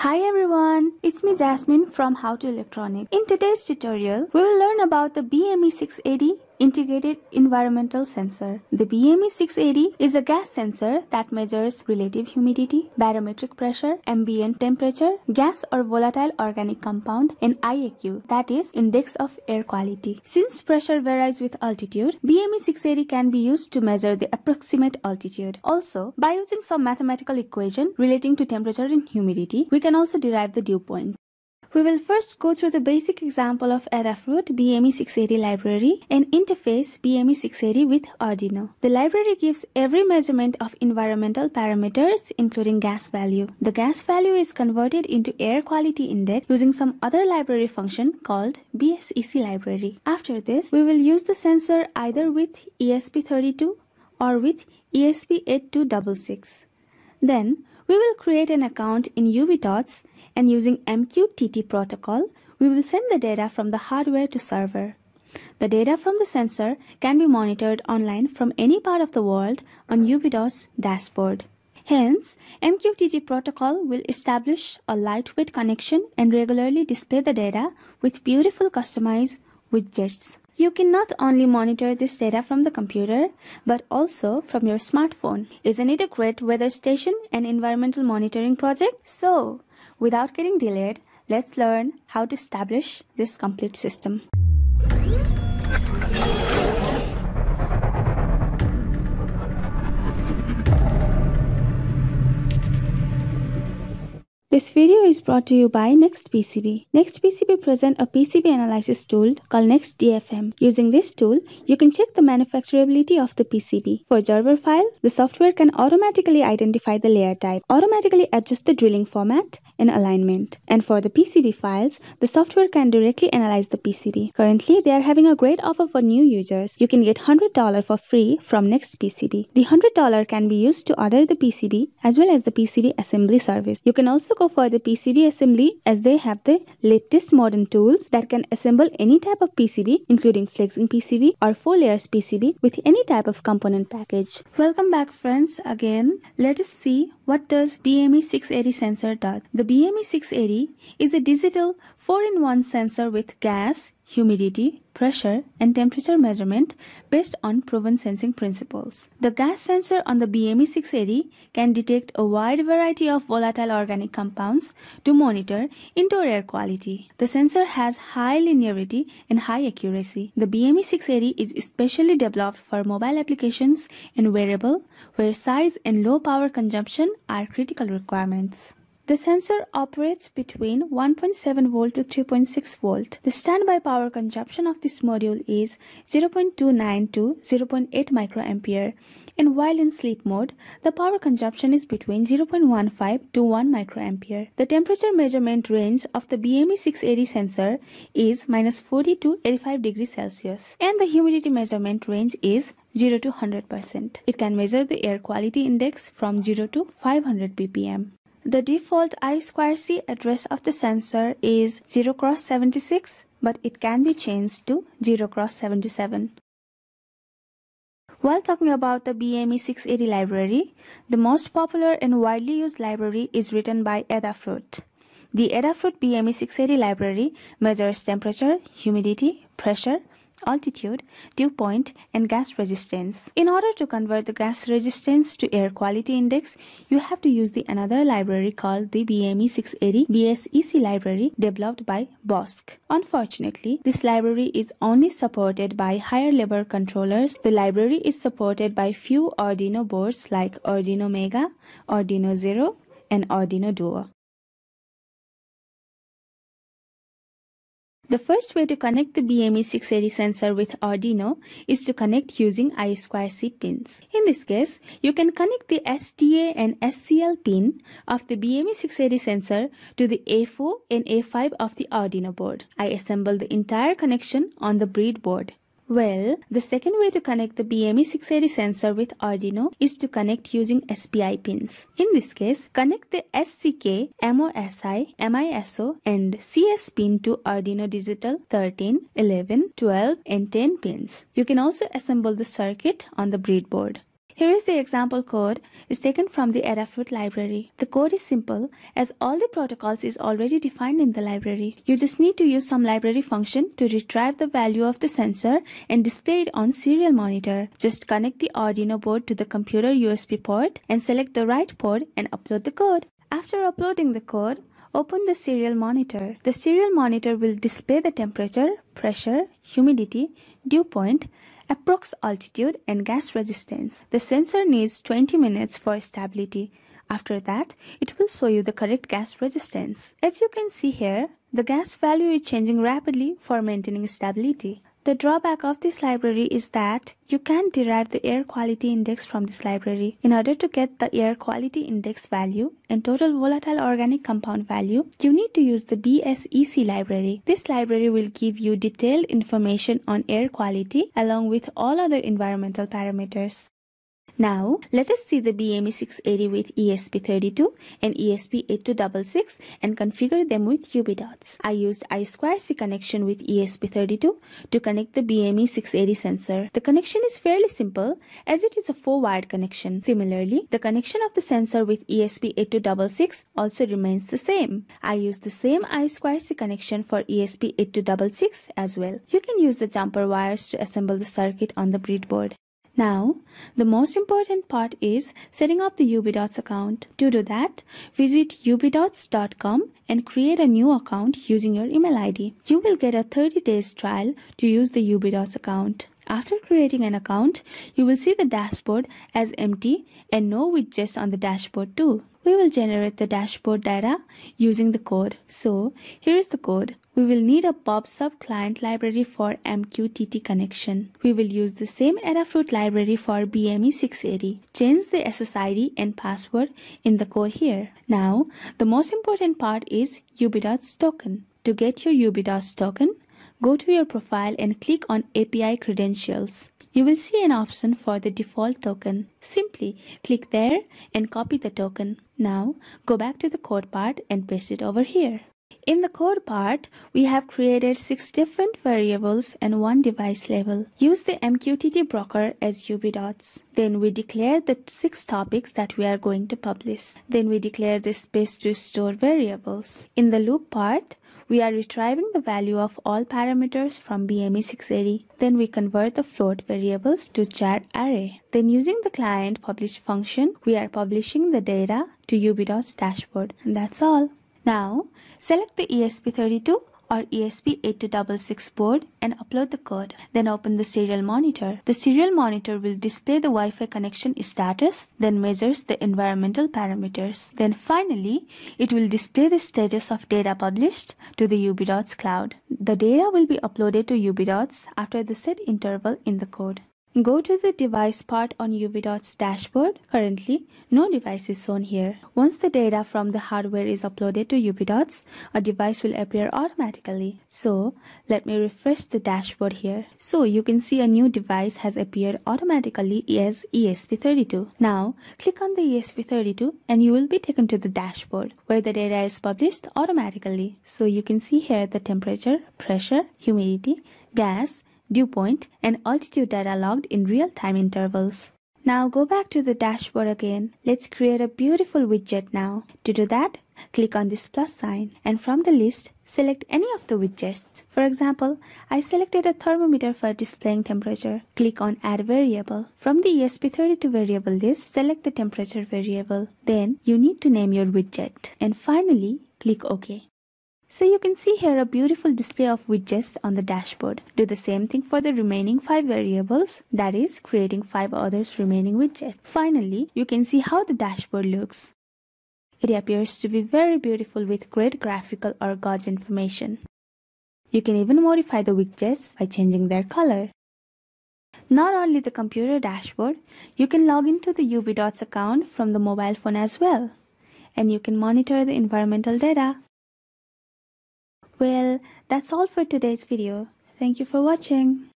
Hi everyone, it's me Jasmine from How to Electronic. In today's tutorial, we will learn about the BME680 Integrated Environmental Sensor. The BME680 is a gas sensor that measures relative humidity, barometric pressure, ambient temperature, gas or volatile organic compound, and IAQ, that is Index of Air Quality. Since pressure varies with altitude, BME680 can be used to measure the approximate altitude. Also, by using some mathematical equation relating to temperature and humidity, we can also derive the dew point. We will first go through the basic example of Adafruit BME680 library and interface BME680 with Arduino. The library gives every measurement of environmental parameters including gas value. The gas value is converted into air quality index using some other library function called BSEC library. After this, we will use the sensor either with ESP32 or with ESP8266. Then, we will create an account in UBDOTS and using MQTT protocol, we will send the data from the hardware to server. The data from the sensor can be monitored online from any part of the world on UBDOTS dashboard. Hence, MQTT protocol will establish a lightweight connection and regularly display the data with beautiful customized widgets. You can not only monitor this data from the computer, but also from your smartphone. Isn't it a great weather station and environmental monitoring project? So, without getting delayed, let's learn how to establish this complete system. This video is brought to you by NextPCB. NextPCB presents a PCB analysis tool called NextDFM. Using this tool, you can check the manufacturability of the PCB. For Gerber file, the software can automatically identify the layer type, automatically adjust the drilling format and alignment. And for the PCB files, the software can directly analyze the PCB. Currently, they are having a great offer for new users. You can get $100 for free from NextPCB. The $100 can be used to order the PCB as well as the PCB assembly service. You can also go for the PCB assembly as they have the latest modern tools that can assemble any type of PCB including flexing PCB or 4 layers PCB with any type of component package. Welcome back friends again. Let us see what does BME680 sensor does. The BME680 is a digital 4-in-1 sensor with gas, humidity, pressure, and temperature measurement based on proven sensing principles. The gas sensor on the BME680 can detect a wide variety of volatile organic compounds to monitor indoor air quality. The sensor has high linearity and high accuracy. The BME680 is especially developed for mobile applications and wearable, where size and low power consumption are critical requirements. The sensor operates between 1.7 volt to 3.6 volt. The standby power consumption of this module is 0.29 to 0.8 microampere, and while in sleep mode, the power consumption is between 0.15 to 1 microampere. The temperature measurement range of the BME680 sensor is -40 to 85 degrees Celsius, and the humidity measurement range is 0 to 100%. It can measure the air quality index from 0 to 500 ppm. The default I2C address of the sensor is 0x76, but it can be changed to 0x77. While talking about the BME680 library, the most popular and widely used library is written by Adafruit. The Adafruit BME680 library measures temperature, humidity, pressure, altitude, dew point, and gas resistance. In order to convert the gas resistance to air quality index, you have to use the another library called the BME680 BSEC library developed by BOSC. Unfortunately, this library is only supported by higher level controllers. The library is supported by few Arduino boards like Arduino Mega, Arduino Zero, and Arduino Duo. The first way to connect the BME680 sensor with Arduino is to connect using I2C pins. In this case, you can connect the STA and SCL pin of the BME680 sensor to the A4 and A5 of the Arduino board. I assembled the entire connection on the breadboard. Well, the second way to connect the BME680 sensor with Arduino is to connect using SPI pins. In this case, connect the SCK, MOSI, MISO, and CS pin to Arduino Digital 13, 11, 12, and 10 pins. You can also assemble the circuit on the breadboard. Here is the example code is taken from the Adafruit library. The code is simple as all the protocols is already defined in the library. You just need to use some library function to retrieve the value of the sensor and display it on serial monitor. Just connect the Arduino board to the computer USB port and select the right port and upload the code. After uploading the code, open the serial monitor. The serial monitor will display the temperature, pressure, humidity, dew point, approx altitude and gas resistance. The sensor needs 20 minutes for stability. After that, it will show you the correct gas resistance. As you can see here, the gas value is changing rapidly for maintaining stability. The drawback of this library is that you can't derive the air quality index from this library. In order to get the air quality index value and total volatile organic compound value, you need to use the BSEC library. This library will give you detailed information on air quality along with all other environmental parameters. Now, let us see the BME680 with ESP32 and ESP8266 and configure them with UBdots. I used I2C connection with ESP32 to connect the BME680 sensor. The connection is fairly simple as it is a 4-wired connection. Similarly, the connection of the sensor with ESP8266 also remains the same. I used the same I2C connection for ESP8266 as well. You can use the jumper wires to assemble the circuit on the breadboard. Now, the most important part is setting up the UBdots account. To do that, visit ubdots.com and create a new account using your email ID. You will get a 30 days trial to use the UBdots account. After creating an account, you will see the dashboard as empty and no widgets on the dashboard too. We will generate the dashboard data using the code. So, here is the code. We will need a PubSub client library for MQTT connection. We will use the same Adafruit library for BME680. Change the SSID and password in the code here. Now, the most important part is UBdots token. To get your UBdots token, go to your profile and click on API credentials. You will see an option for the default token. Simply click there and copy the token. Now, go back to the code part and paste it over here. In the code part, we have created 6 different variables and 1 device label. Use the MQTT broker as UBdots. Then we declare the 6 topics that we are going to publish. Then we declare the space to store variables. In the loop part, we are retrieving the value of all parameters from BME680. Then we convert the float variables to char array. Then using the client publish function, we are publishing the data to UBdots dashboard. And that's all. Now, select the ESP32 or ESP8266 board and upload the code. Then open the serial monitor. The serial monitor will display the Wi-Fi connection status, then measures the environmental parameters. Then finally, it will display the status of data published to the UBdots cloud. The data will be uploaded to UBdots after the set interval in the code. Go to the device part on UBdots dashboard. Currently, no device is shown here. Once the data from the hardware is uploaded to UBdots, a device will appear automatically. So, let me refresh the dashboard here. So, you can see a new device has appeared automatically as ESP32. Now, click on the ESP32 and you will be taken to the dashboard where the data is published automatically. So, you can see here the temperature, pressure, humidity, gas, dew point and altitude data logged in real-time intervals. Now go back to the dashboard again. Let's create a beautiful widget now. To do that, click on this plus sign and from the list, select any of the widgets. For example, I selected a thermometer for displaying temperature. Click on add variable. From the ESP32 variable list, select the temperature variable. Then you need to name your widget. And finally, click OK. So you can see here a beautiful display of widgets on the dashboard. Do the same thing for the remaining 5 variables, that is, creating 5 others remaining widgets. Finally, you can see how the dashboard looks. It appears to be very beautiful with great graphical or gauge information. You can even modify the widgets by changing their color. Not only the computer dashboard, you can log into the UBdots account from the mobile phone as well. And you can monitor the environmental data. Well, that's all for today's video. Thank you for watching.